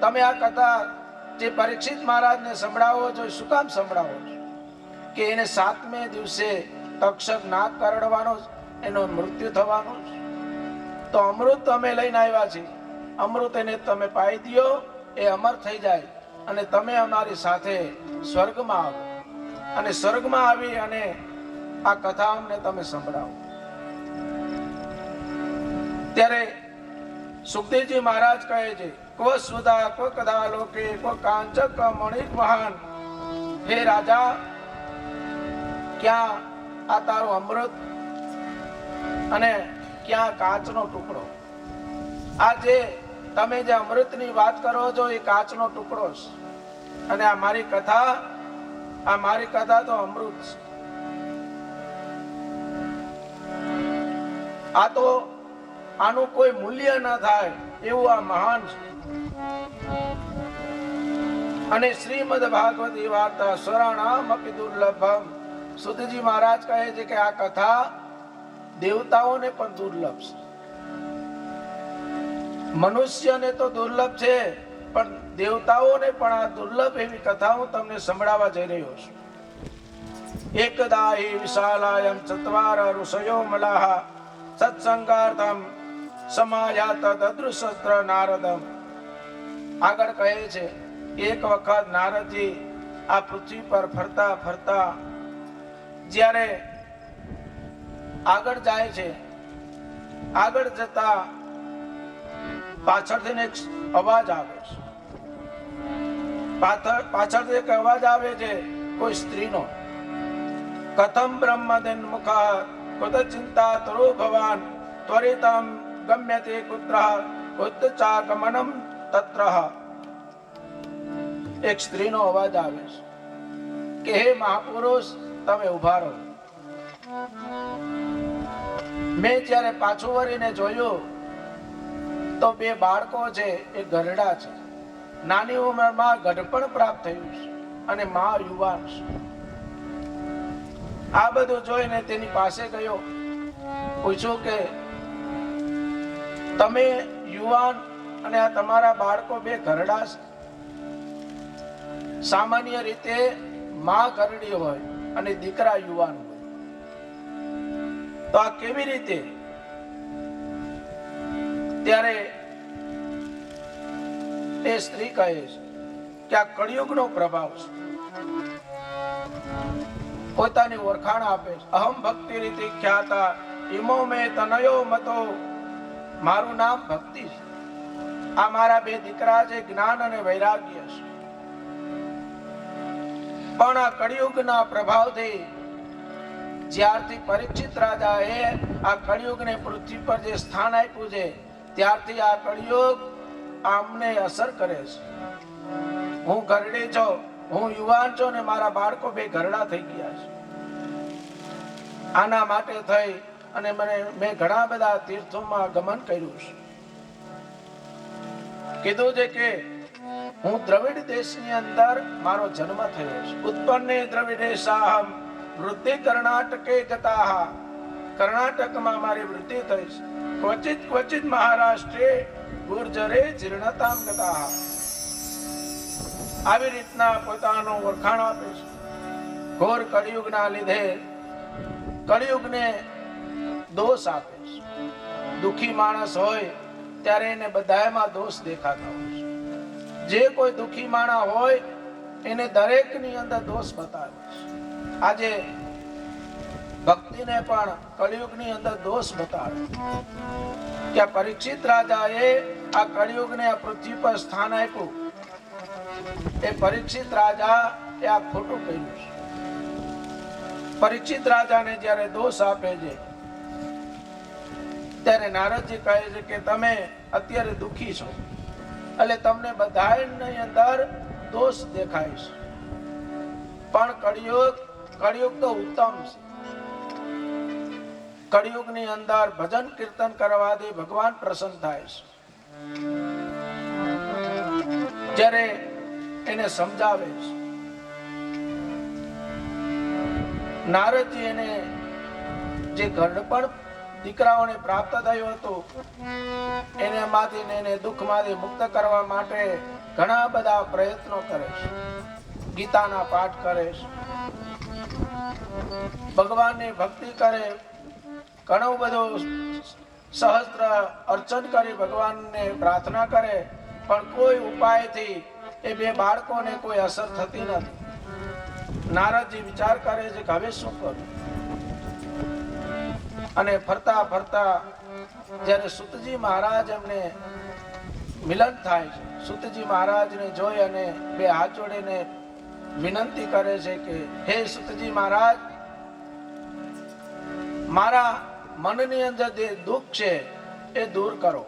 તમે આ કથા જે પરીક્ષિત મહારાજને સંભળાવો છો, શું કામ સંભળાવો છો? કે એને 7મે દિવસે તક્ષક નાગ કરડવાનો, એનો મૃત્યુ થવાનો. તો અમૃત અમે લઈને આવ્યા છીએ, અમૃત એને તમે પાઈ દો, એ અમર થઈ જાય અને તમે અમારી સાથે સ્વર્ગમાં આવો, અને સ્વર્ગમાં આવી અને આ કથા અમને તમે સંભળાવો. ત્યારે સુખદેવજી મહારાજ કહે છે, કો સુધા કો કદા લોકે કો કાંચક મણિક મહાન. હે રાજા, ક્યાં આ તારું અમૃત અને ક્યાં કાચનો ટુકડો? આ જે તમે જે અમૃતની વાત કરો છો એ કાચનો ટુકડો છે, અને આ મારી કથા તો અમૃત છે. આ તો આનું કોઈ મૂલ્ય ન થાય એવું આ મહાન છે. અને શ્રીમદ ભાગવતી વાર્તા સ્વરાણામ અપી દુર્લભમ. સુતજી મહારાજ કહે છે કે આ કથા દેવતાઓને પણ દુર્લભ છે, મનુષ્યને તો દુર્લભ છે, પણ દેવતાઓને પણ આ દુર્લભ એવી કથા હું તમને સંભળાવવા જઈ રહ્યો છું. એકદા હિ વિશાલાયમ ચત્વાર ઋષયો મલાહ સત્સંગાર્થમ સમાયાત દદૃશસ્ત્ર નારદમ. આગળ કહે છે, એક વખત નારદજી આ પૃથ્વી પર ફરતા ફરતા જ્યારે આગળ જાય છે, આગળ જતા પાછળથી એક અવાજ આવે છે. પાછળથી એક અવાજ આવે છે કોઈ સ્ત્રીનો. કથમ બ્રહ્મદેન મુખા કુત ચિંતા તરો ભવાન ત્વરિતમ ગમ્યતે કુત્ર ઉત્તચા ગમનમ તત્ર. એક સ્ત્રીનો અવાજ આવે છે કે હે મહાપુરુષ, તમે ઉભા રહો. મેં જ્યારે પાછું વળીને જોયું તો 2 બાળકો છે, એ ગરડા છે, નાની ઉંમરમાં ગઢપણ પ્રાપ્ત થયું છે, અને માં યુવાન છે. આ બધું જોઈને તેની પાસે ગયો, પૂછ્યું કે તમે યુવાન અને આ તમારા બાળકો 2 ગરડા છે. સામાન્ય રીતે માં ગરડી હોય અને દીકરા યુવાન હોય, તો આ કેવી રીતે? ત્યારે એ સ્ત્રી કહે છે કે આ કળિયુગનો પ્રભાવ છે. પોતાની ઓળખાણ આપે છે. અહમ ભક્તિ રીતિ ખ્યાતા ઇમો મે તનયો મતો. મારું નામ ભક્તિ છે. આ મારા 2 દીકરા છે, જ્ઞાન અને વૈરાગ્ય છે. પણ આ કળિયુગના પ્રભાવથી જ્યારથી પરીક્ષિત રાજાએ આ કળિયુગને પૃથ્વી પર જે સ્થાન આપ્યું છે, ત્યારથી આ કળિયુગ આમને અસર કરે છે. હું ગરડી છું, હું યુવાન છું, ને મારા બાળકો 2 ગરડા થઈ ગયા છે. આના માટે થઈ અને મેં ઘણા બધા તીર્થોમાં ગમન કર્યું છે. કીધું છે કે હું દ્રવિડ દેશની અંદર મારો જન્મ થયો છે. ઉત્પન્ને દ્રવિડેશાહમ વૃદ્ધિ કર્ણાટકે ગતાહ. કર્ણાટકમાં મારી વૃદ્ધિ થઈ છે. ક્વચિત ક્વચિત મહારાષ્ટ્રે ગુર્જરે જીર્ણતામ ગતાહ. આવી રીતના પોતાનું ઓળખાણ આપે છે. ઘોર કળિયુગના લીધે કળિયુગને દોષ આપે છે. દુખી માણસ હોય ત્યારે એને બધામાં દોષ દેખાતા હોય છે. જે કોઈ દુખી માણસ હોય એને દરેકની અંદર દોષ બતાવે છે. આજે ભક્તિને પણ કળિયુગની અંદર દોષ બતાવે કે આ પરીક્ષિત રાજાએ આ કળિયુગને આ પૃથ્વી પર સ્થાન આપ્યું. એ પરીક્ષિત રાજા એ આ ખોટું કર્યું છે. પરીક્ષિત રાજાને જ્યારે દોષ આપે છે, ત્યારે નારદજી કહે છે કે તમે અત્યારે દુખી છો, એટલે તમને બધાની અંદર દોષ દેખાય છે. પણ કળિયુગ તો ઉત્તમ છે. કળિયુગની અંદર ભજન કીર્તન કરવાથી ભગવાન પ્રસન્ન થાય છે. જ્યારે એને સમજાવે છે, નારદજી એને જે ગઢપણ દીકરાઓને પ્રાપ્ત થયું હતું એને દુઃખમાંથી મુક્ત કરવા માટે ઘણા બધા પ્રયત્નો કરે છે, ગીતાના પાઠ કરે છે, ભગવાનની ભક્તિ કરે, ઘણું બધું સહસ્ત્ર અર્ચન કરી ભગવાનને પ્રાર્થના કરે, પણ કોઈ ઉપાયથી એ બે બાળકોને કોઈ અસર થતી નથી. નારદજી વિચાર કરે છે કે હવે શું કરું? અને ફરતા ફરતા જ્યારે સુતજી મહારાજ એમને મિલન થાય છે, સુતજી મહારાજને જોઈ અને બે હાથ જોડીને વિનંતી કરે છે કે હે સુતજી મહારાજ, મારા મનની અંદર જે દુઃખ છે એ દૂર કરો.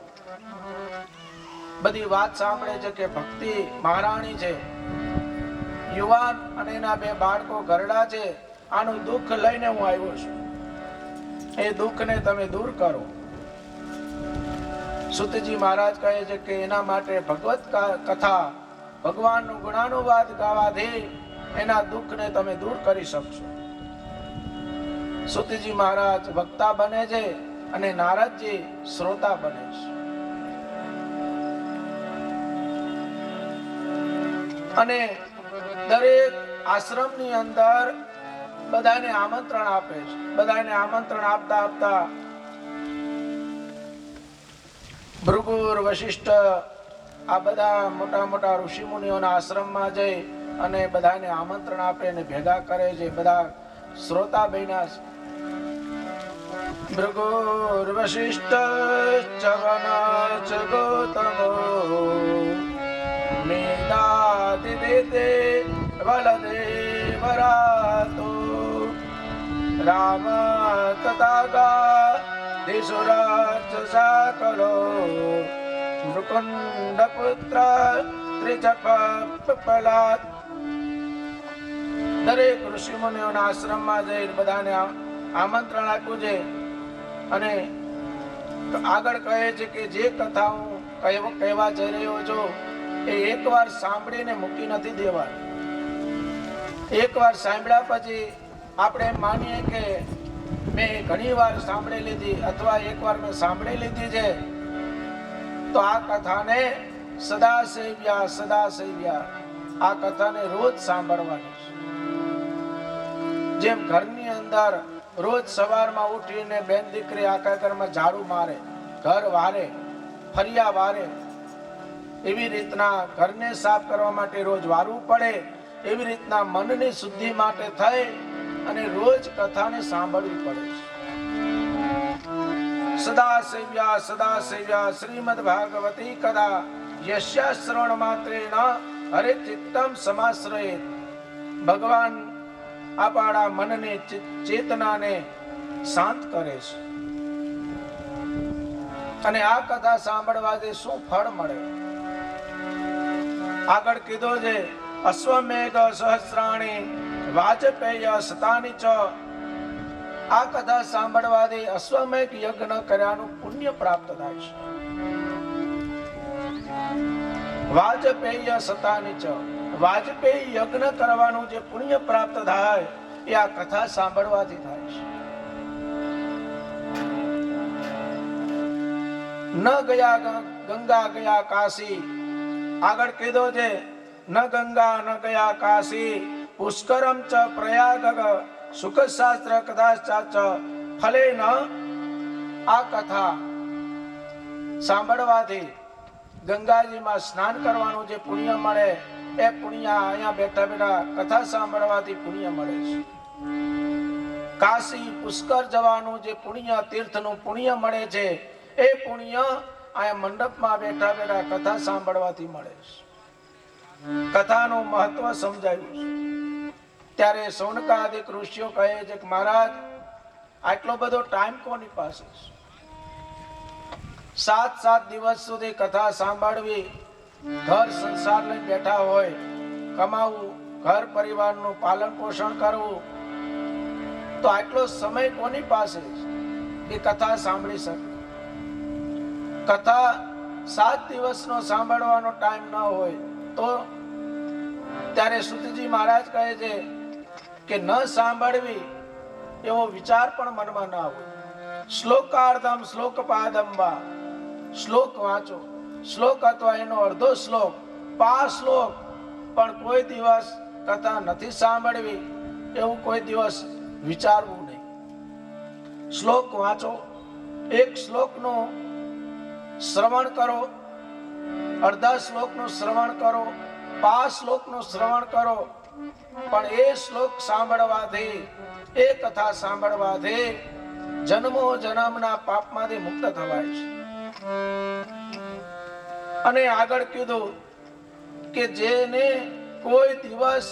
બધી વાત સાંભળે છે કે ભક્તિ મહારાણી છે, યુવાન અને એના બે બાળકો ઘરડા છે, આનું દુઃખ લઈને હું આવ્યો છું, એ દુઃખને તમે દૂર કરો. સુતજી મહારાજ કહે છે કે એના માટે ભગવત કથા, ભગવાનનું ગુણાનુવાદ ગાવાથી એના દુઃખને તમે દૂર કરી શકશો. સુતજી મહારાજ વક્તા બને છે અને નારદજી શ્રોતા બને છે. અને દરેક આશ્રમની અંદર બધાને આમંત્રણ આપે છે. બધાને આમંત્રણ આપતા આપતા ભૃગુર, વશિષ્ઠ આ બધા મોટા મોટા ઋષિ મુનિઓના આશ્રમમાં જઈ અને બધાને આમંત્રણ આપે અને ભેગા કરે છે. બધા શ્રોતા બન્યા છે. ભૃગુર વશિષ્ઠ વનચ ગૌતમો મેધાતિદેતે વલદેવરાતો રામ તથા દિશુરાજ સાકલો મૃકુંડ પુત્ર ત્રિજપલાત. દરેક ઋષિ મુનિઓના આશ્રમમાં જઈ બધાને આમંત્રણ આપ્યું છે અને આગળ કહે છે કે જે કથા હું કહેવા જઈ રહ્યો છું એ એકવાર સાંભળીને મૂકી નથી દેવાની. એકવાર સાંભળ્યા પછી આપણે એમ માનીએ કે મેં ઘણી વાર સાંભળી લીધી અથવા એકવાર મેં સાંભળી લીધી છે, તો આ કથાને સદા સેવ્યા આ કથાને રોજ સાંભળવાની છે. જેમ ઘરની અંદર રોજ સવારમાં ઉઠીને બેન દીકરી આખા ઘરમાં ઝાડુ મારે, ઘર વારે, ફરિયા વારે, એવી રીતના ઘરને સાફ કરવા માટે રોજ વારવું પડે. એવી રીતના મનની શુદ્ધિ માટે થઈ અને રોજ કથાને સાંભળવી પડે છે. સદા સેવ્યા શ્રીમદ ભાગવતી કથા યસ્યા શ્રવણ માત્રેણ હરે ચિત્તમ સમાશ્રયેત. ભગવાન આપણા મનની ચેતનાને શાંત કરે છે. અને આ કથા સાંભળવાથી શું ફળ મળે? આગળ કીધો છે અશ્વમેઘ સહસ્રાણી વાજપેય શતાની ચ. આ કથા સાંભળવાથી અશ્વમેઘ યજ્ઞ કર્યાનું પુણ્ય પ્રાપ્ત થાય છે. વાજપેય શતાની ચ, વાજપેયી યજ્ઞ કરવાનું જે પુણ્ય પ્રાપ્ત થાય એ આ કથા સાંભળવાથી થાય છે. ન ગયા ગંગા ગયા કાશી. આગળ કીધો છે ન ગંગા ન ગયા કાશી પુષ્કરમ ચ પ્રયાગ સુખ શાસ્ત્ર કદાચ ફલે ન. આ કથા સાંભળવાથી ગંગાજીમાં સ્નાન કરવાનું જે પુણ્ય મળે એ પુણ્ય અહીંયા બેઠા બેઠા કથા સાંભળવાથી પુણ્ય મળે છે. કાશી પુષ્કર જવાનું જે પુણ્ય, તીર્થનું પુણ્ય મળે છે એ પુણ્ય અહીંયા મંડપમાં બેઠા બેઠા કથા સાંભળવાથી મળે છે. કથાનું મહત્વ સમજાયું છે. ત્યારે સૌનકાદિક ઋષિઓ કહે છે કે મહારાજ આટલો બધો ટાઈમ કોની પાસે છે? 7 દિવસ સુધી કથા સાંભળવી, ઘર સંસાર લઈને બેઠા હોય, કમાવું, ઘર પરિવારનું પાલન પોષણ કરવું, તો આટલો સમય કોની પાસે છે એ કથા સાંભળી શકે? કથા 7 દિવસનો સાંભળવાનો ટાઈમ ન હોય તો ત્યારે સુતજી મહારાજ કહે છે કે ન સાંભળવી એવો વિચાર પણ મનમાં ના હોય. શ્લોકાર્ધમ શ્લોકપાદમ વા, શ્લોક વાંચો. શ્લોક અથવા એનો અડધો શ્લોક, 5 શ્લોક, પણ કોઈ દિવસ કથા નથી સાંભળવી એવું કોઈ દિવસ વિચારવું નહીં. શ્લોક વાંચો, એક શ્લોકનું શ્રવણ કરો, અડધા શ્લોકનું શ્રવણ કરો, 5 શ્લોકનું શ્રવણ કરો, પણ એ શ્લોક સાંભળવાથી, એ કથા સાંભળવાથી જન્મો જન્મના પાપમાંથી મુક્ત થવાય છે. અને આગળ કીધું કે જેને કોઈ દિવસ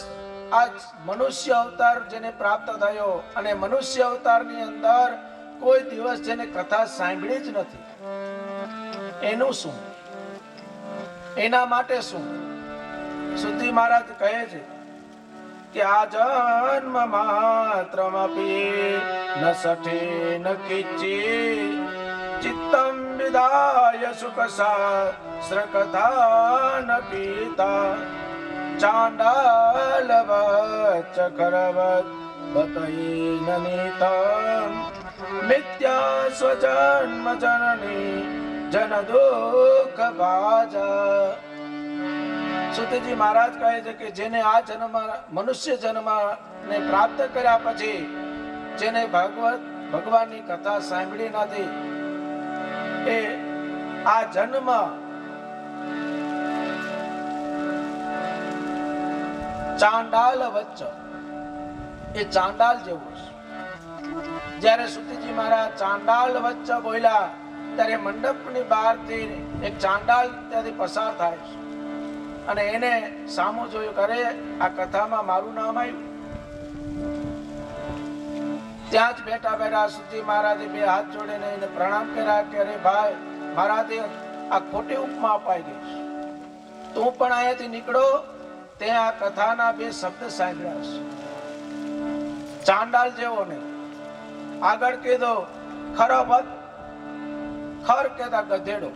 આ મનુષ્ય અવતાર જેને પ્રાપ્ત થયો અને મનુષ્ય અવતારની અંદર કોઈ દિવસ જેને કથા સાંભળી જ નથી, એનું શું? એના માટે શું? સુધ્રી મહારાજ કહે છે કે આ જન્મ માત્રમપી ન સઠે ન કિંચિ ચિત્તમ વિદાય સુખ શાસ્ત્ર કથા ન પીતા ચાંડાલ વચ્ચ કરવત બતૈન નીતમ મિથ્યા સ્વજન્મ જનની જન દુઃખ ભાજા. સુતજી મહારાજ કહે છે કે જેને આ જન્મ મનુષ્ય જન્મ ને પ્રાપ્ત કર્યા પછી જેને ભગવાનની કથા સાંભળી નથી, એ આ જન્મ ચાંડાલ વચ્ચ, એ ચાંડાલ જેવું છે. જ્યારે સુતજી મહારાજ ચાંડાલ વચ્ચ બોલ્યા ત્યારે મંડપની બહારથી એક ચાંડાલ ત્યાંથી પસાર થાય છે અને એને સામું જોયું, કરે આ કથામાં મારું નામ આવ્યું. ત્યાં જ બેઠા બેઠા સુતજી મહારાજે 2 હાથ જોડીને એને પ્રણામ કર્યા કે અરે ભાઈ, મહારાજે આ ખોટી ઉપમા અપાઈ ગઈ, તું પણ અહીંયાથી નીકળો. તે આ કથાના 2 શબ્દ સાંભળ્યા છે, ચાંડાલ જેવો નહીં. આગળ કીધો ખરબત, ખર કહેતા ગધેડો,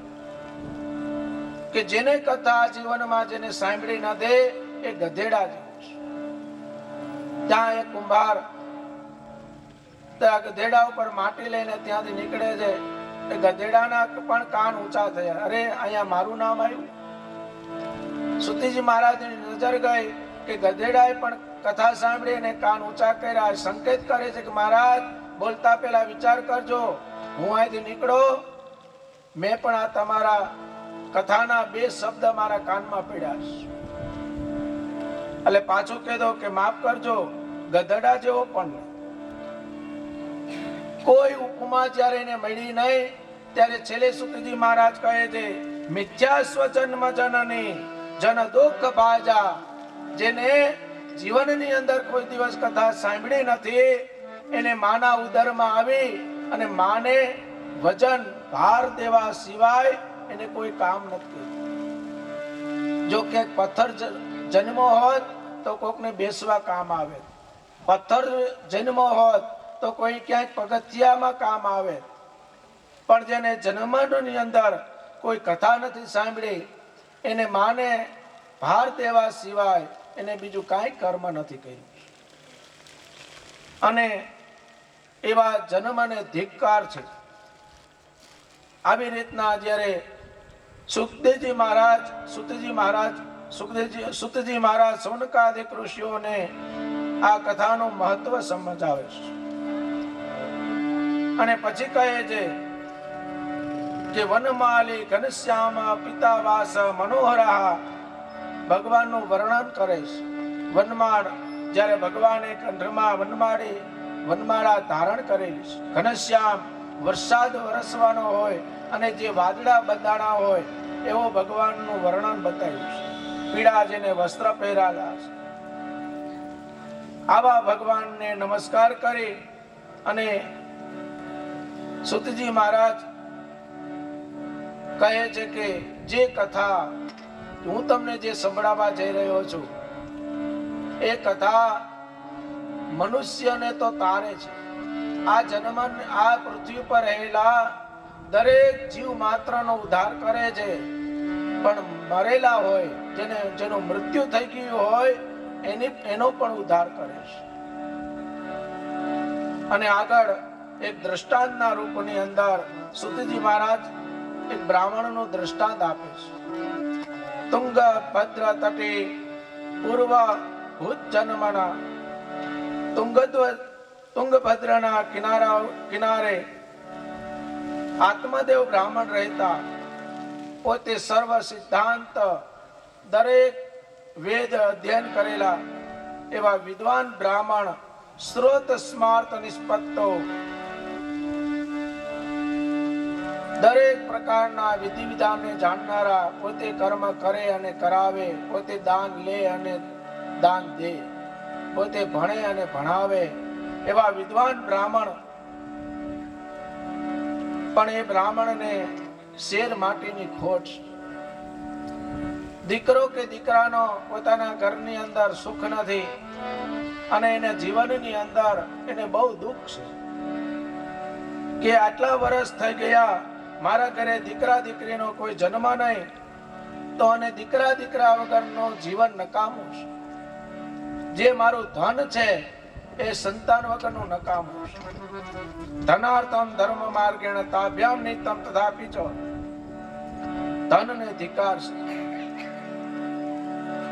કે જેને કથા જીવનમાં જેને સાંભળી ના દે એ ગધેડા જેવું છે. ત્યાં એક કુંભાર ત્યાં ગધેડા ઉપર માટી લઈને ત્યાંથી નીકળે છે. એ ગધેડાના પણ કાન ઊંચા થયા, અરે અહીંયા મારું નામ આવ્યું. સુતજી મહારાજની નજર ગઈ કે ગધેડાએ પણ કથા સાંભળી અને કાન ઊંચા કર્યા. સંકેત કરે છે કે મહારાજ બોલતા પહેલા વિચાર કરજો, હું અહીંથી નીકળો, મેં પણ આ તમારા કથાના 2 શબ્દ મારા કાનમાં પડ્યા છે. એટલે પાછું કહી દો કે માફ કરજો, ગધેડા જેવો પણ કોઈ ઉપમા જ્યારે એને મળી નહીં, ત્યારે છેલ્લે સુતજી મહારાજ કહે છે મિથ્યા સ્વજન્મ જનની જન દુઃખ ભાજા. જેને જીવનની અંદર કોઈ દિવસ કથા સાંભળી નથી, એને માના ઉદરમાં આવી અને માને વજન ભાર દેવા સિવાય એને કોઈ કામ નથી. જો કે પથ્થર જન્મો હોત તો કોકને બેસવા કામ આવે, પથ્થર જન્મો હોત તો કોઈ ક્યાંક પગથિયામાં કામ આવે, પણ જેને જન્મની અંદર કોઈ કથા નથી સાંભળી, એને માને ભાર દેવા સિવાય એને બીજું કાંઈ કર્મ નથી કર્યું. અને એવા જન્મને ધિક્કાર છે. આવી રીતના જ્યારે સુતજી મહારાજ સૌનકાદિક ઋષિઓને આ કથાનું મહત્વ સમજાવે છે અને પછી કહે છે કે વનમાલી ઘનશ્યામ પિતાવાસ મનોહરા, ભગવાનનું વર્ણન કરે છે. વનમાળ, જ્યારે ભગવાને કંઠમાં વનમાળા ધારણ કરેલી છે. ઘનશ્યામ, વરસાદ વરસવાનો હોય અને જે વાદળા બંધાણા હોય એવો ભગવાનનું વર્ણન બતાવ્યું છે. પીળા જેને વસ્ત્ર પહેરાલા છે, આવા ભગવાનને નમસ્કાર કરી અને સુતજી મહારાજ કહે છે કે જે કથા હું તમને જે સંભળાવવા જઈ રહ્યો છું, એ કથા મનુષ્યને તો તારે છે. આ જન્મ, આ પૃથ્વી પર રહેલા દરેક જીવ માત્રનો ઉદ્ધાર કરે છે, પણ મરેલા હોય, જેનું મૃત્યુ થઈ ગયું હોય એનો પણ ઉદ્ધાર કરે છે. અને આગળ એક દ્રષ્ટાંતના રૂપની અંદર સુતજી મહારાજ એક બ્રાહ્મણનું દ્રષ્ટાંત આપે છે. તુંગભદ્ર તટે પૂર્વ ભૂત જન્મના, તુંગભદ્રના કિનારે આત્મદેવ બ્રાહ્મણ રહેતા. પોતે સર્વ સિદ્ધાંત દરેક વેદ અધ્યયન કરેલા એવા વિદ્વાન બ્રાહ્મણ, સ્રોત સ્માર્ત નિષ્પત્તો, દરેક પ્રકારના વિધિ વિધાનને જાણનારા, પોતે કર્મ કરે અને કરાવે, પોતે દાન લે અને દાન દે, પોતે ભણે અને ભણાવે એવા વિદ્વાન બ્રાહ્મણ. પણ એ બ્રાહ્મણને શેર માટીની ખોટ છે. દીકરો કે દીકરાનો પોતાના ઘરની અંદર સુખ નથી અને એને જીવનની અંદર એને બહુ દુઃખ છે કે આટલા વર્ષ થઈ ગયા, મારા ઘરે દીકરા દીકરીનો કોઈ જન્મ નહીં, તો અને દીકરા વગરનો જીવન નકામું છે. જે મારું ધન છે એ સંતાન વગરનું નકામું છે. ધનાર્થમ ધર્મ માર્ગેણ તાભ્યામ નિત્યમ તથાપિ ચ, ધનને ધિક્કાર છે.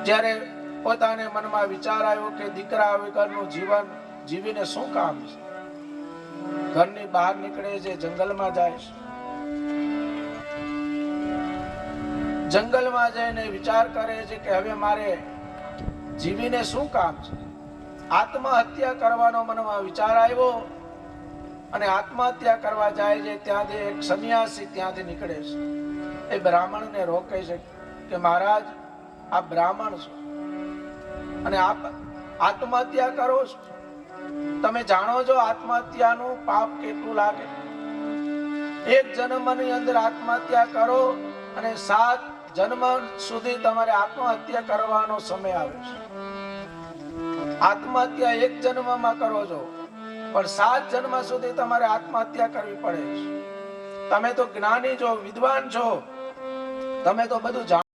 જ્યારે પોતાને મનમાં વિચાર આવ્યો કે દીકરા વગરનું જીવન જીવીને શું કામ છે, ઘરની બહાર નીકળે છે, જંગલમાં જાય છે. જંગલમાં જઈને વિચાર કરે છે કે હવે મારે જીવીને શું કામ છે. આત્મહત્યા કરવાનો મનમાં વિચાર આવ્યો અને આત્મહત્યા કરવા જાય છે. ત્યાંથી એક સંન્યાસી ત્યાંથી નીકળે છે. એ બ્રાહ્મણને રોકે છે કે મહારાજ, આ બ્રાહ્મણ છો અને આપ આત્મહત્યા કરો છો. તમે જાણો છો આત્મહત્યાનું પાપ કેટલું લાગે. એક જન્મની અંદર આત્મહત્યા કરો અને 7 જન્મ સુધી તમારે આત્મહત્યા કરવાનો સમય આવે છે. આત્મહત્યા એક જન્મમાં કરો છો, પણ 7 જન્મ સુધી તમારે આત્મહત્યા કરવી પડે છે. તમે તો જ્ઞાની છો, વિદ્વાન છો, તમે તો બધું જાણો